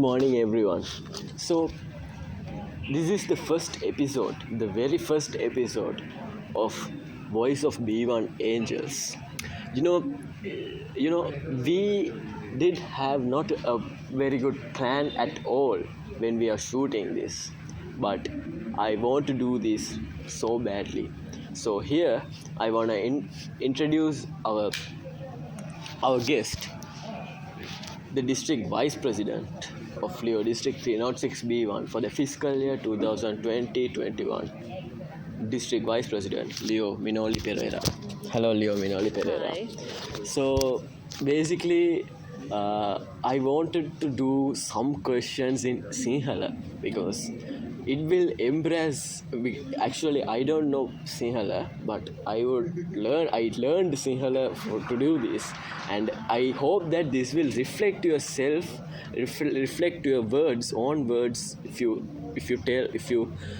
morning, everyone. So, this is the first episode, the very first episode of Voice of B1 Angels. You know, we did have not a very good plan at all when we are shooting this, but I want to do this so badly. So here I want to introduce our guest, the district vice president of Leo District 306B1 for the fiscal year 2020-21. District Vice President Leo Minoli Pereira. Hello, Leo Minoli Pereira. Hi. So basically, I wanted to do some questions in Sinhala because it will embrace. Actually, I don't know Sinhala, but I learned Sinhala to do this, and I hope that this will reflect yourself, reflect your words, own words. If you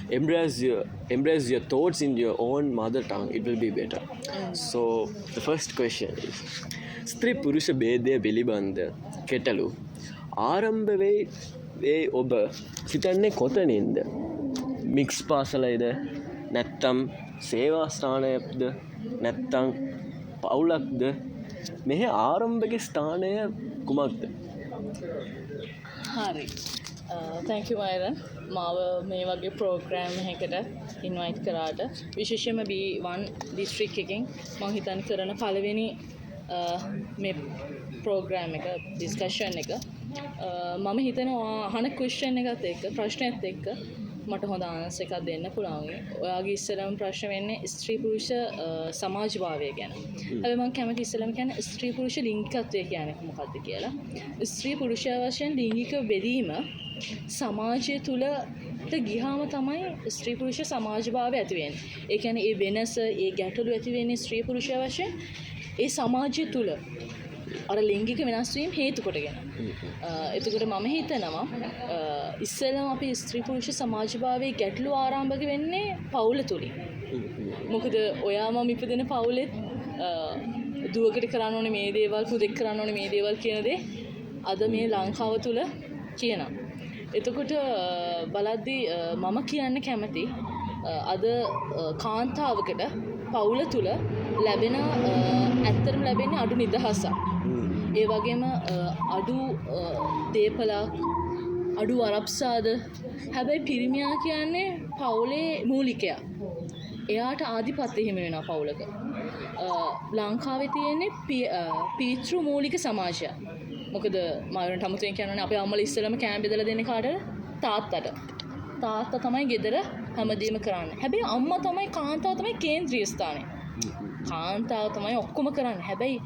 embrace your thoughts in your own mother tongue, it will be better. So the first question is, ස්ත්‍රී පුරුෂ භේදය පිළිබඳ කෙටළු ආරම්භ වේ ඔබ සිතන්නේ කොතනින්ද? Mix පාසලයිද නැත්තම් සේවා ස්ථානයක්ද නැත්තම් පවුලක්ද? මෙහි ආරම්භක ස්ථානය කුමක්ද? හරි. thank you Myron. මාව මේ වගේ ප්‍රෝග්‍රෑම් එකකට ඉන්වයිට් කරාට. විශේෂයෙන්ම B1 district එකෙන් මම හිතන්නේ කරන පළවෙනි මේ ප්‍රෝග්‍රෑම් එක ඩිස්කෂන් එක මම හිතනවා අහන ක්වෙස්චන් එකත් එක්ක ප්‍රශ්නයත් එක්ක මට හොඳ ආන්සර් එකක් දෙන්න පුළුවන්. ඔයාගේ ඉස්සෙල්ලාම ප්‍රශ්න වෙන්නේ ස්ත්‍රී පුරුෂ සමාජභාවය ගැන. හැබැයි මම කැමති ඉස්සෙල්ලාම කියන්නේ ස්ත්‍රී පුරුෂ ලිංගිකත්වය කියන්නේ මොකක්ද කියලා. ස්ත්‍රී පුරුෂය වශයෙන් ලිංගික බෙදීම සමාජය තුලට ගියාම තමයි ස්ත්‍රී පුරුෂ සමාජභාවය ඇති වෙන්නේ. ඒ කියන්නේ ඒ වෙනස, ඒ ගැටලු ඇති වෙන්නේ ස්ත්‍රී පුරුෂය වශයෙන් ඒ සමාජය තුල අර ලිංගික වෙනස් වීම හේතු කොටගෙන. එතකොට මම හිතනවා ඉස්සෙල්ලාම අපි ස්ත්‍රී පුරුෂ සමාජභාවයේ ගැටලු ආරම්භක වෙන්නේ පවුල තුලින්. මොකද ඔයා මම ඉපදෙන පවුලෙත් දුවකට කරන්න ඕනේ මේ දේවල්, පුතෙක් කරන්න ඕනේ මේ දේවල් කියන දේ අද මේ ලංකාව තුල කියනවා. එතකොට බලද්දී මම කියන්න කැමති අද කාන්තාවකට පවුල තුල ලැබෙන ඇත්තටම ලැබෙන්නේ අඩු නිදහසක්. ඒ වගේම අඩු දේපලක්, අඩු වරප්සාද. හැබැයි පිරිමියා කියන්නේ පවුලේ මූලිකයා. එයාට ආධිපත්‍ය හිමි වෙනවා පවුලක. ලංකාවේ තියෙන්නේ පීතෘ මූලික සමාජය. මොකද මායරන්ට අමුතුවෙන් කියන්නේ අපේ අම්මලා ඉස්සෙල්ලාම කෑම බෙදලා දෙන්නේ කාටද? තාත්තට. තාත්තා තමයි ගෙදර හැමදේම කරන්නේ. හැබැයි අම්මා තමයි, කාන්තාව තමයි කේන්ද්‍රීය ස්ථානේ. කාන්තාව තමයි ඔක්කොම කරන්නේ. හැබැයි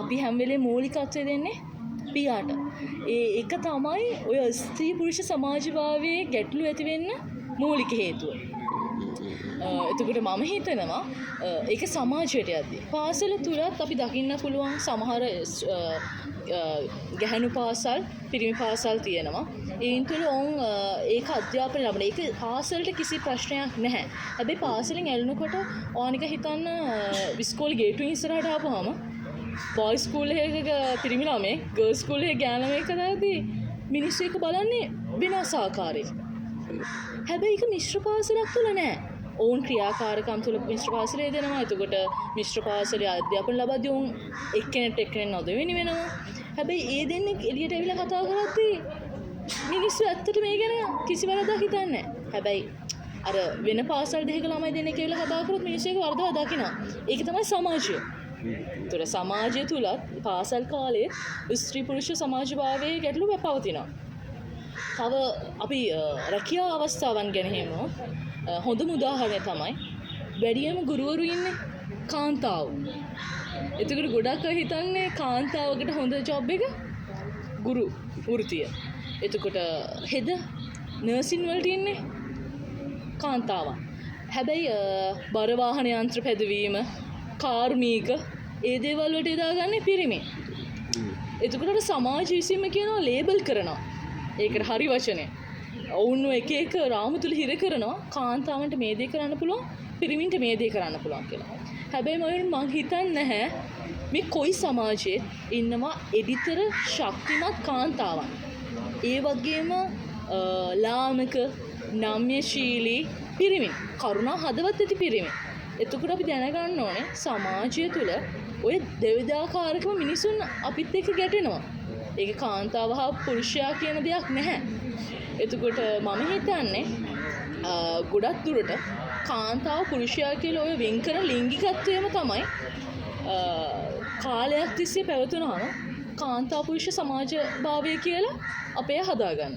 අපි හැම වෙලේම මූලිකත්වය දෙන්නේ පියාට. ඒක තමයි ඔය ස්ත්‍රී පුරුෂ සමාජභාවයේ ගැටලු ඇති වෙන්න මූලික හේතුව. එතකොට මම හිතනවා ඒක සමාජයට යද්දී පාසල තුලත් අපි දකින්න පුළුවන් සමහර ගැහැණු පාසල්, පිරිමි පාසල් තියෙනවා. ඒන් තුල ඒක අධ්‍යාපනය ලබන. ඒක පාසලට කිසි ප්‍රශ්නයක් නැහැ. හැබැයි පාසලෙන් ඇලෙනකොට ඕනික හිතන්න ඉස්කෝලේ ගේට්ටුවෙන් ඉස්සරහට ආපුවාම බොයිස් ස්කූල් එකක පිරිමි ළමයෙක්, ගර්ල්ස් ස්කූල් එකේ ගෑනු ළමයෙක් දාදී මිනිස්සු එක බලන්නේ වෙනස් ආකාරයක. හැබැයි ඒක මිශ්‍ර පාසලක් තුල නෑ. ඔවුන් ක්‍රියාකාරකම් තුල මිශ්‍ර පාසලේ දෙනවා. එතකොට මිශ්‍ර පාසලේ අධ්‍යාපන ලබද්දී ඔවුන් එක්කෙනෙක් නොදෙවෙනි වෙනවා. හැබැයි ඒ දෙන්නේ එළියට ඇවිල්ලා කතා කරද්දී මිනිස්සු ඇත්තට මේ ගැන කිසි වරදක් හිතන්නේ නැහැ. හැබැයි අර වෙන පාසල් දෙකක ළමයි දෙන්නෙක් කියලා කතා කරොත් මිනිස්සු ඒක වරදව දකිනවා. ඒක තමයි සමාජය. ඒතර සමාජය තුලත් පාසල් කාලයේ ස්ත්‍රී පුරුෂ සමාජභාවයේ ගැටලු පවතිනවා. තව අපි රැකියා අවස්ථාවන් ගැන හිමු. හොඳම උදාහරණය තමයි වැඩියම ගුරුවරු ඉන්නේ කාන්තාවෝ. එතකොට ගොඩක් අය හිතන්නේ කාන්තාවකට හොඳ ජොබ් එක ගුරු වෘත්තිය. එතකොට හෙද නර්සින් වලට ඉන්නේ කාන්තාවන්. හැබැයි බර වාහන යන්ත්‍ර පැදවීම, කාර්මික ඒ දේවල් වලට යොදාගන්නේ පිරිමි. එතකොට සමාජ විසින්ම කියනවා ලේබල් කරනවා. ඒකට හරි වචනේ. ඔවුන්ව එක එක රාමු තුල හිර කරනවා. කාන්තාවන්ට මේ දේ කරන්න පුළුවන්, පිරිමින්ට මේ දේ කරන්න පුළුවන් කියලා. හැබැයි මම හිතන්නේ නැහැ මේ කොයි සමාජයේ ඉන්නවා එඩිතර ශක්තිමත් කාන්තාවන්. ඒ වගේම ලාමක නම්‍යශීලී පිරිමින් කරුණා හදවත් ඇති පිරිමින්. එතකොට අපි දැනගන්න ඕනේ සමාජය තුළ ඔය දෙවිදාකාරකම මිනිසුන් අපිත් එක්ක ගැටෙනවා. ඒක කාන්තාව හා පුරුෂයා කියන දෙයක් නැහැ. එතකොට මම හිතන්නේ ගොඩක් දුරට කාන්තාව පුරුෂයා කියලා ඔය වෙන් කරන ලිංගිකත්වයම තමයි කාලයක් තිස්සේ පැවතුනහම කාන්තා පුරුෂ සමාජ භාවය කියලා අපේ හදාගන්න.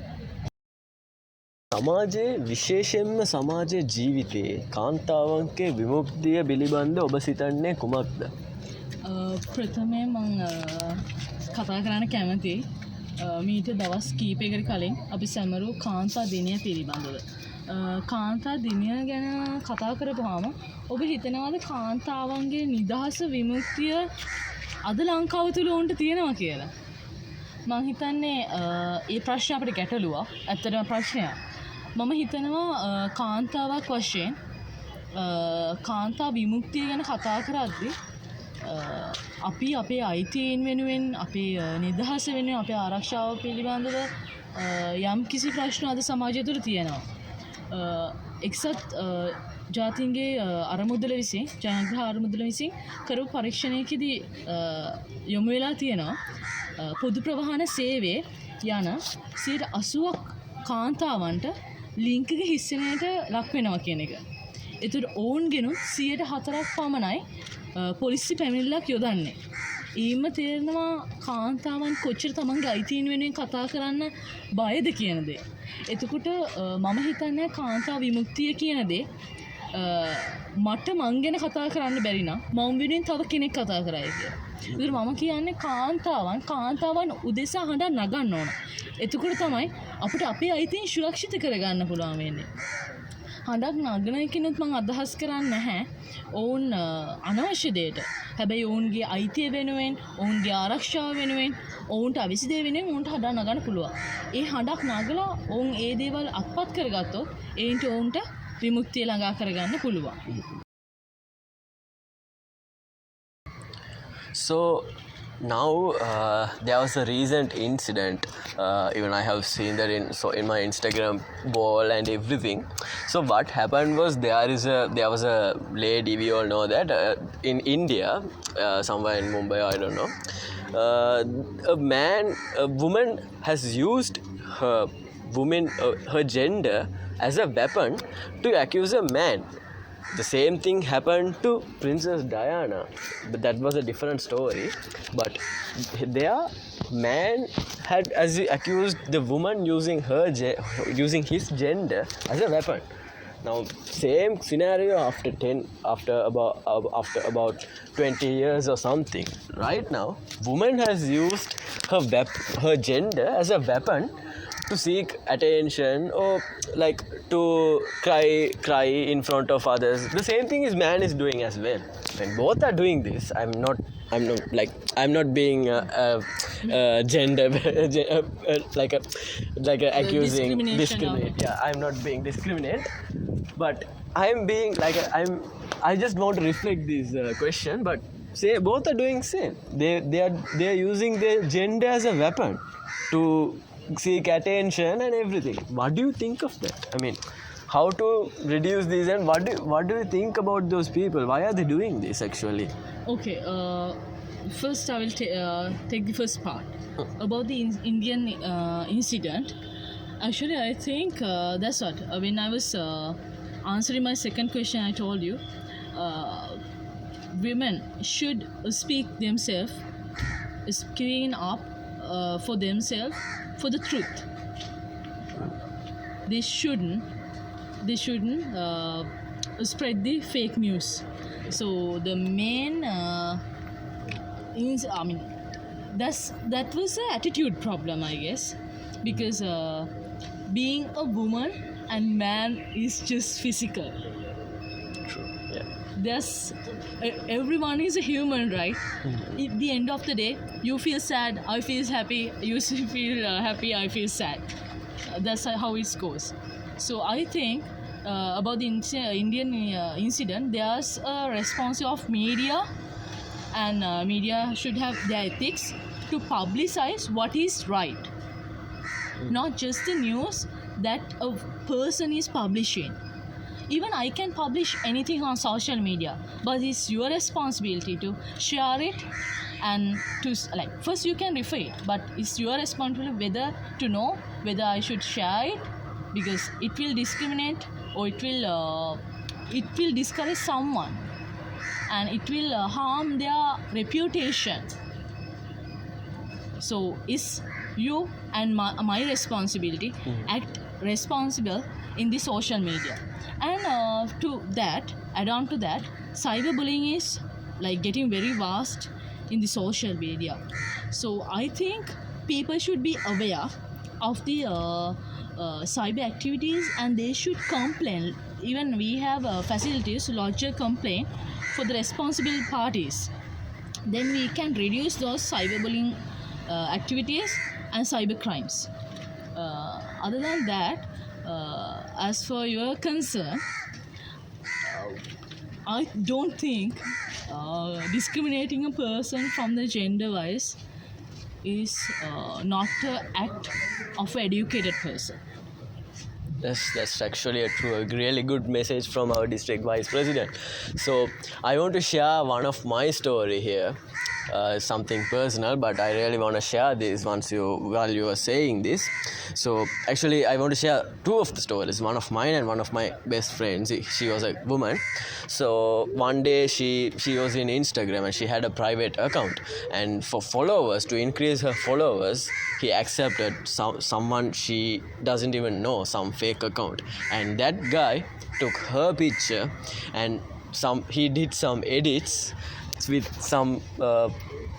සමාජයේ විශේෂයෙන්ම සමාජයේ ජීවිතයේ කාන්තාවන්ගේ විමුක්තිය පිළිබඳ ඔබ සිතන්නේ කුමක්ද? ප්‍රථමයෙන් මං කතා කරන්න කැමති මීට දවස් කීපයකට කලින් අපි සැමරූ කාන්තා දිනය පිළිබඳව. කාන්තා දිනය ගැන කතා කරපුවාම ඔබ හිතනවාද කාන්තාවන්ගේ නිදහස විමුක්තිය අද ලංකාව තුළ ඔවුන්ට තියෙනවා කියලා? මං හිතන්නේ ඒ ප්‍රශ්න අපිට ගැටලුවක්. ඇත්තටම ප්‍රශ්නයක්. මම හිතනවා කාන්තාවක් වශයෙන් කාන්තා විමුක්තිය ගැන කතා කරද්දී අපි අපේ අයිතීන් වෙනුවෙන් අපේ නිදහස වෙනුවෙන් අපේ ආරක්ෂාව පිළිබඳව යම් කිසි ප්‍රශ්න අද සමාජය තුළ තියෙනවා. එක්සත් ජාතීන්ගේ අරමුදල විසින් ජනග්‍රහ අරමුදල විසින් කරපු පරීක්ෂණයකදී යොමු වෙලා තියෙනවා පොදු ප්‍රවාහන සේවය යන 80ක් කාන්තාවන්ට ලිංගික හිස්සනයට ලක් වෙනවා කියන එක. ඒතර ඔවුන්ගෙනුත් 4% පමණයි පොලිසි පැමිණිල්ලක් යොදන්නේ. ඊම තේරෙනවා කාන්තාවන් කොච්චර තමන්ගේ අයිතීන් වෙනුවෙන් කතා කරන්න බයද කියන දේ. එතකොට මම හිතන්නේ කාන්තා විමුක්තිය කියන දේ මට මං ගැන කතා කරන්න බැරි නම් මම වෙනුවෙන් තව කෙනෙක් කතා කරයි කියලා. ඒතර මම කියන්නේ කාන්තාවන් උදෙසා හඬ නගන්න ඕන. එතකොට තමයි අපිට අපේ අයිතීන් සුරක්ෂිත කරගන්න පුළුවන් වෙන්නේ. හඬක් නගන කෙනෙක් මං අදහස් කරන්නේ නැහැ. ඔවුන් අනවශ්‍ය දෙයට. හැබැයි ඔවුන්ගේ අයිතිය වෙනුවෙන්, ඔවුන්ගේ ආරක්ෂාව වෙනුවෙන්, ඔවුන්ට අවශ්‍ය දේ වෙනුවෙන් ඔවුන්ට හඬ නගන්න පුළුවන්. ඒ හඬක් නගලා ඔවුන් ඒ දේවල් අත්පත් කරගත්තොත් ඒන්ට ඔවුන්ට විමුක්තිය ළඟා කරගන්න පුළුවන්. So now there was a recent incident. Even I have seen that in my Instagram wall and everything. So what happened was there was a lady, we all know that in India, somewhere in Mumbai, I don't know, a woman has used her gender as a weapon to accuse a man. The same thing happened to Princess Diana, but that was a different story. But their man had accused the woman using his gender as a weapon. Now, same scenario after about 20 years or something. Right now, woman has used her gender as a weapon to seek attention or like to cry in front of others. The same thing man is doing as well. When both are doing this, I'm not being gender like a accusing discriminate. Yeah, I'm not being discriminate, but I'm being I just want to reflect this question. But say both are doing same. They are using their gender as a weapon to seek attention and everything. What do you think of that? I mean, how to reduce this, and what do you think about those people? Why are they doing this actually? Okay, first I will take the first part about the Indian incident. Actually, I think that's what when I was answering my second question, I told you women should speak themselves, speaking up for themselves, for the truth. They shouldn't spread the fake news. So the main that was an attitude problem, I guess, because being a woman and man is just physical. True. Yeah. Everyone is a human, right? At the end of the day, you feel sad, I feel happy, you feel happy, I feel sad. That's how it goes. So I think about the Indian incident, there's a response of media, and media should have their ethics to publicize what is right. not just the news that a person is publishing. Even I can publish anything on social media, but it's your responsibility to share it and to like first you can refer it, but it's your responsibility whether to know whether I should share it, because it will discriminate or it will discourage someone and it will harm their reputation. So it's you and my responsibility act responsible in the social media. And to that, add on to that, cyberbullying is like getting very vast in the social media. So I think people should be aware of the cyber activities and they should complain. Even we have facilities to lodge a complaint for the responsible parties. Then we can reduce those cyberbullying activities and cyber crimes. Other than that, as for your concern, I don't think discriminating a person from the gender wise is not the act of an educated person. That's actually a really good message from our district vice president. So I want to share one of my story here, something personal, but I really want to share this while you are saying this. So actually I want to share two of the stories, one of mine and one of my best friends. She was a woman. So one day she was in Instagram and she had a private account, and for followers, to increase her followers, he accepted someone she doesn't even know, some fake account, and that guy took her picture and he did some edits with some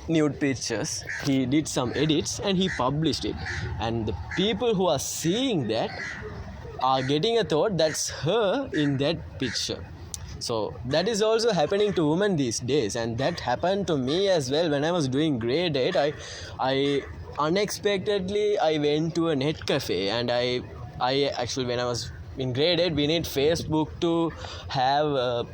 nude pictures. He did some edits and he published it, and the people who are seeing that are getting a thought that's her in that picture. So that is also happening to women these days, and that happened to me as well when I was doing grade 8. I unexpectedly I went to a net cafe, and I actually, when I was in grade 8, we need Facebook to have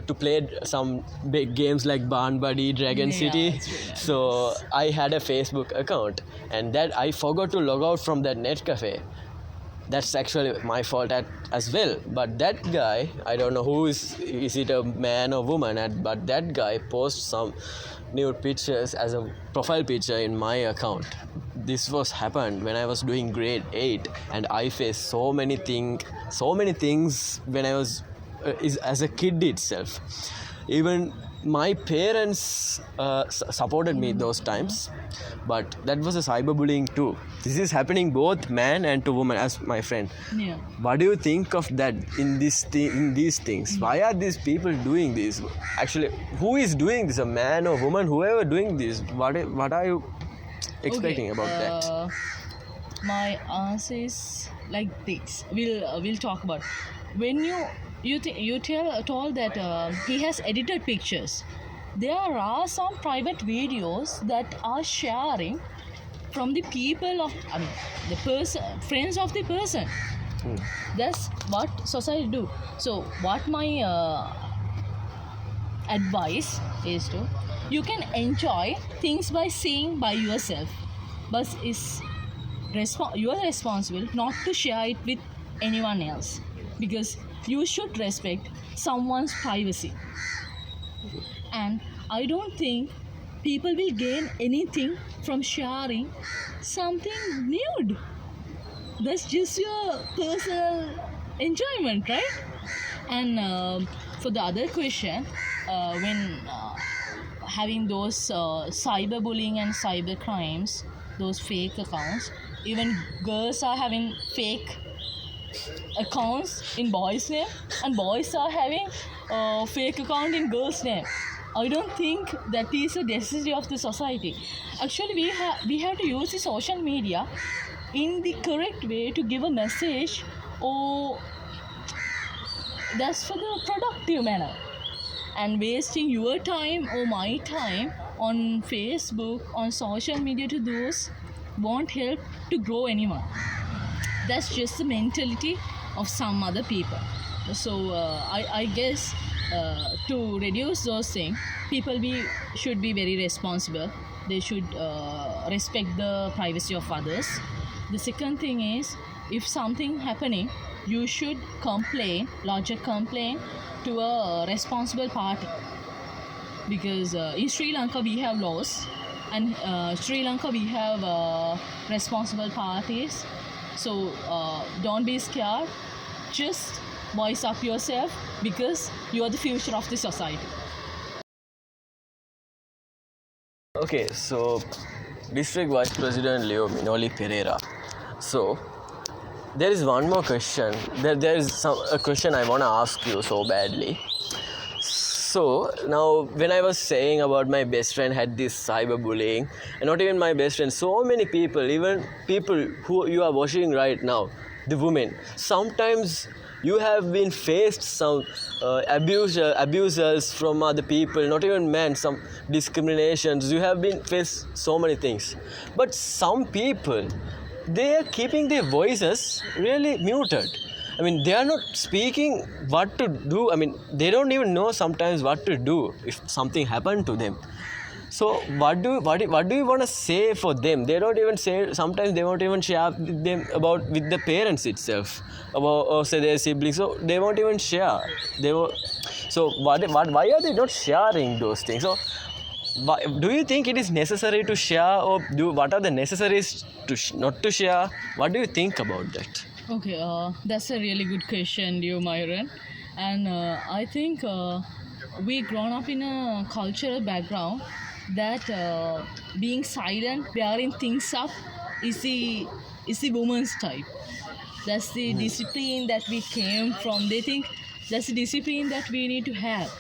to play some big games like Barn Buddy, Dragon City. So I had a Facebook account, and that I forgot to log out from that net cafe. That's actually my fault as well. But that guy, I don't know who is it a man or woman, but that guy posts some nude pictures as a profile picture in my account. This was happened when I was doing grade 8, and I faced so many things when I was as a kid itself. Even my parents supported me those times, but that was a cyberbullying too. This is happening both man and to woman, as my friend. Yeah. What do you think of that in these things? Why are these people doing this? Actually, who is doing this? A man or woman? Whoever doing this? What are you expecting about that? My answer is like this. We'll talk about when you told that he has edited pictures. There are some private videos that are sharing from the people of the person, friends of the person. That's what society do. So what my advice is to, you can enjoy things by seeing by yourself, but you are responsible not to share it with anyone else, because you should respect someone's privacy. And I don't think people will gain anything from sharing something nude. That's just your personal enjoyment, right? And for the other question, when having those cyberbullying and cyber crimes, those fake accounts, even girls are having fake accounts in boys' name, and boys are having fake account in girls' name. I don't think that is a necessity of the society. Actually, we have to use the social media in the correct way to give a message, or that's for the productive manner. And wasting your time or my time on Facebook, on social media to those won't help to grow anyone. That's just the mentality of some other people. So I guess to reduce those things, people should be very responsible. They should respect the privacy of others, The second thing is, if something happening, you should lodge a complaint to a responsible party. Because in Sri Lanka we have laws, and Sri Lanka we have responsible parties. So don't be scared. Just voice up yourself because you are the future of the society. Okay, so District Vice President Leo Minoli Pereira. So there is one more question. There is a question I want to ask you so badly. So now when I was saying about my best friend had this cyberbullying, and not even my best friend, so many people, even people who you are watching right now, the women, sometimes you have been faced some abusers from other people, not even men, some discriminations. You have been faced so many things. But some people, they are keeping their voices really muted. I mean, they are not speaking what to do. I mean, they don't even know sometimes what to do if something happened to them. So what do you want to say for them? They don't even say. Sometimes they won't even share with them about with the parents itself about or say their siblings. So they won't even share. So why are they not sharing those things? So do you think it is necessary to share, or what are the necessaries to not to share? What do you think about that? Okay, that's a really good question, you Myron. And I think we grown up in a cultural background that being silent, bearing things up, is the woman's type. That's the discipline that we came from. They think that's the discipline that we need to have.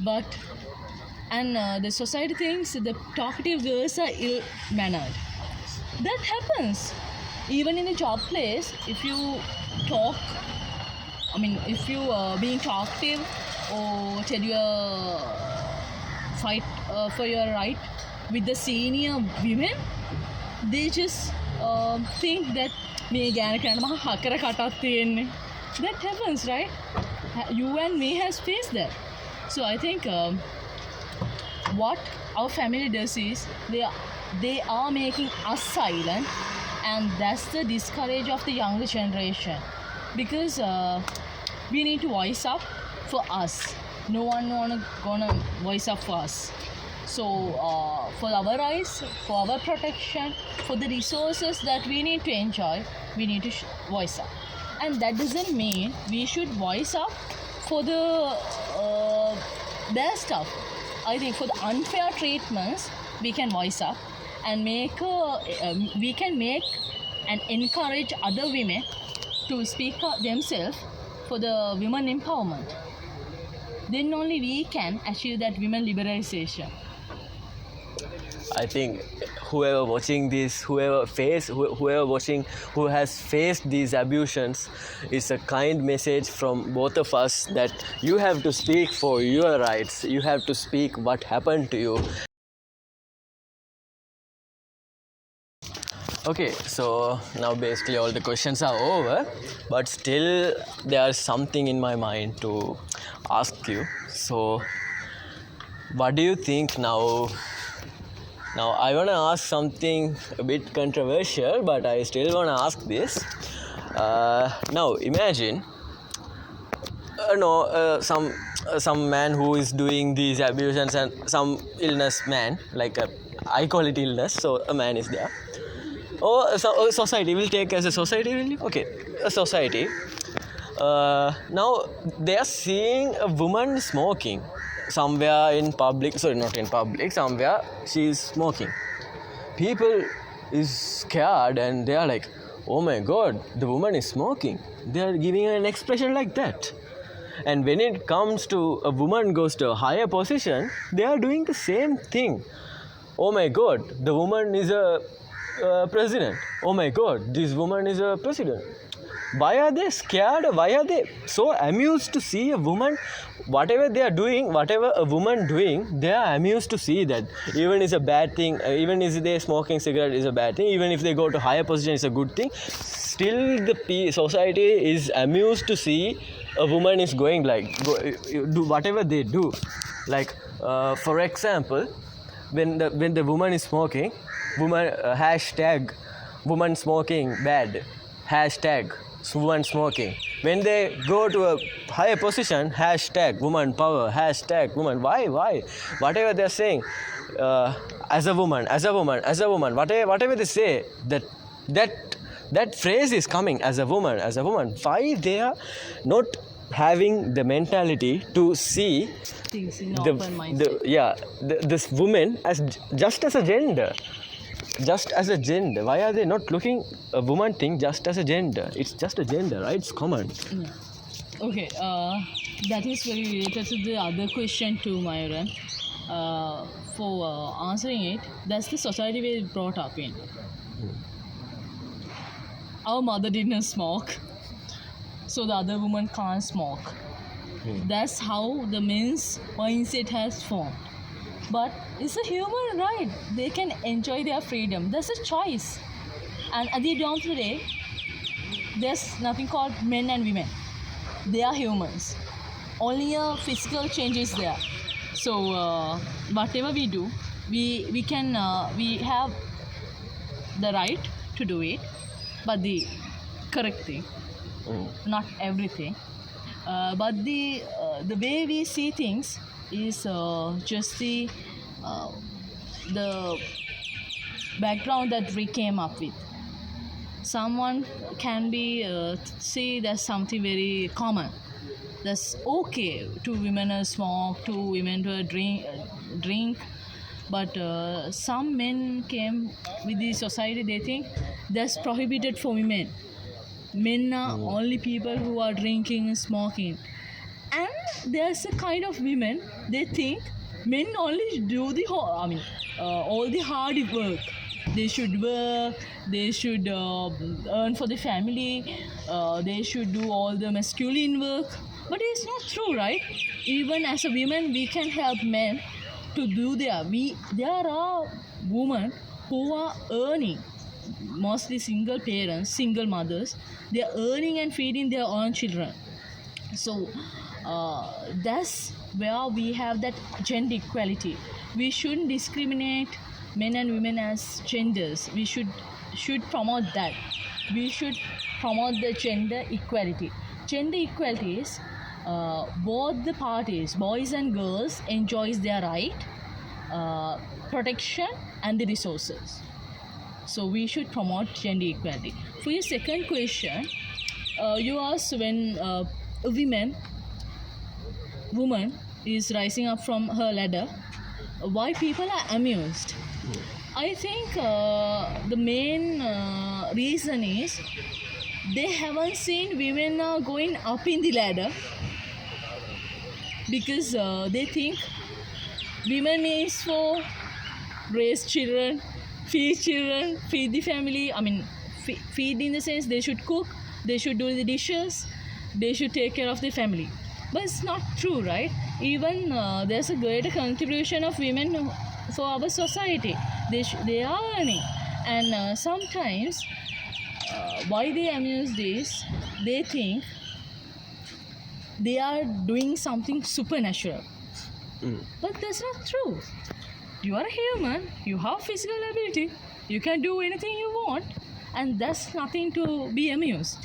But the society thinks the talkative girls are ill-mannered. That happens. Even in a job place, if you talk, if you being talkative or tell your fight for your right with the senior women, they just think that me that happens, right? You and me has faced that. So I think what our family does is they are making us silent, and that's the discourage of the younger generation, because we need to voice up for us. No one gonna voice up for us. So for our rights, for our protection, for the resources that we need to enjoy, we need to voice up. And that doesn't mean we should voice up for the bad stuff. I think for the unfair treatments, we can voice up and we can make and encourage other women to speak up themselves for the women empowerment. Then only we can achieve that women liberalization. I think whoever watching this, whoever watching who has faced these abusions, is a kind message from both of us that you have to speak for your rights. You have to speak what happened to you. Okay, so now basically all the questions are over, but still there's something in my mind to ask you. So what do you think now? Now I want to ask something a bit controversial, but I still want to ask this. Now imagine some man who is doing these abusions, and some illness man, like I call it illness, so a man is there. Or a society, will take as a society, really? Okay, a society. Now they are seeing a woman smoking somewhere in public, sorry, not in public, somewhere she is smoking. People is scared and they are like, oh my god, the woman is smoking. They are giving an expression like that. And when it comes to a woman goes to a higher position, they are doing the same thing. Oh my god, the woman is a president. Oh my god, this woman is a president. Why are they scared? Why are they so amused to see a woman? Whatever they are doing, whatever a woman doing, they are amused to see that. Even is a bad thing, even if they smoking cigarette is a bad thing, even if they go to higher position is a good thing, still the society is amused to see a woman is going do whatever they do. Like for example, when the woman is smoking, woman hashtag woman smoking bad, hashtag woman smoking. When they go to a higher position, hashtag woman power, hashtag woman. Why? Whatever they're saying, as a woman, whatever they say, that phrase is coming as a woman. Why they are not having the mentality to see Things in open mindset. this woman as just as a gender? Why are they not looking a woman thing just as a gender? It's just a gender, right? It's common. Yeah. Okay, that is very related to the other question too, Myron. For answering it, that's the society we brought up in. Our mother didn't smoke, so the other woman can't smoke. That's how the men's mindset has formed. But it's a human right. They can enjoy their freedom. That's a choice. And at the end of the day, there's nothing called men and women. They are humans. Only a physical change is there. So whatever we do, we have the right to do it, but the correct thing, not everything. But the way we see things is just the background that we came up with. Someone can be see that's something very common. That's okay. Two women smoke, two women to drink. But some men came with the society. They think that's prohibited for women. Men are only people who are drinking and smoking. And there's a kind of women, they think men only do the all the hard work. They should work, they should earn for the family, they should do all the masculine work. But it's not true, right? Even as a woman, we can help men to do there are women who are earning, mostly single parents, single mothers. They are earning and feeding their own children. So that's where we have that gender equality. We shouldn't discriminate men and women as genders. We should promote that. We should promote the gender equality. Gender equality is both the parties, boys and girls, enjoys their right, protection and the resources. So we should promote gender equality. For your second question, you asked when a woman is rising up from her ladder, why people are amused. I think the main reason is they haven't seen women going up in the ladder, because they think women is for raise children, feed the family. Feed in the sense they should cook, they should do the dishes, they should take care of the family. But it's not true, right? Even there's a greater contribution of women for our society. They are earning. And sometimes why they amuse this, they think they are doing something supernatural. But that's not true. You are a human, you have physical ability, you can do anything you want, and that's nothing to be amused.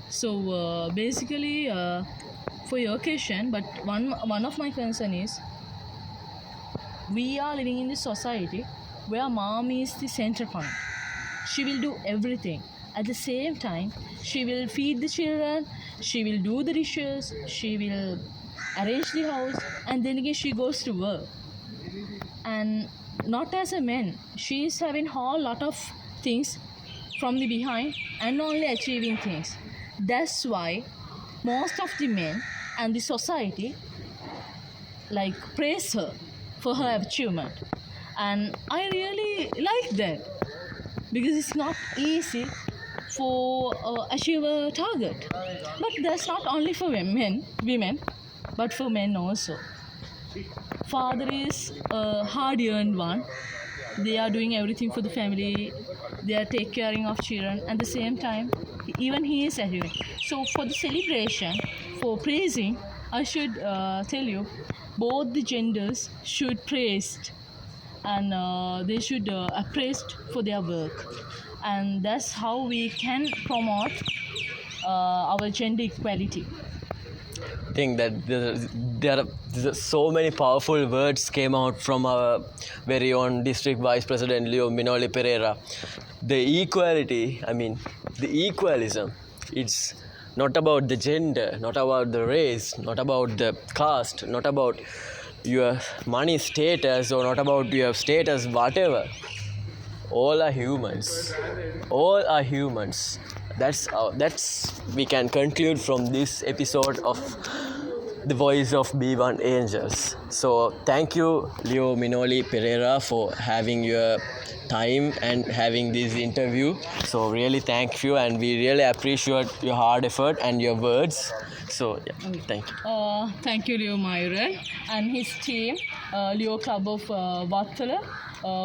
So basically, for your question, but one of my concern is we are living in this society where mom is the center point. She will do everything. At the same time, she will feed the children, she will do the dishes, she will arrange the house, and then again she goes to work. And not as a man, she is having a whole lot of things from the behind and only achieving things. That's why most of the men and the society praise her for her achievement. And I really like that, because it's not easy for achieve a target. But that's not only for women, but for men also. Father is a hard-earned one. They are doing everything for the family. They are taking care of children. At the same time, even he is achieving. So for the celebration, for praising, I should tell you, both the genders should praise and they should appraised for their work, and that's how we can promote our gender equality. Think that there are so many powerful words came out from our very own district vice president Leo Minoli Pereira. The equality, I mean, the equalism, it's not about the gender, not about the race, not about the caste, not about your money status, or not about your status, whatever. All are humans. All are humans. That's we can conclude from this episode of the voice of B1 Angels. So thank you, Leo Minoli Pereira, for having your time and having this interview. So really thank you, and we really appreciate your hard effort and your words. So yeah, thank you. Thank you, Leo Myron and his team, Leo Club of Vattala,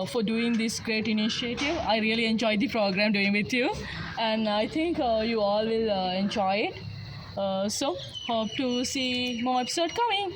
for doing this great initiative. I really enjoyed the program doing with you, and I think you all will enjoy it. So hope to see more episode coming.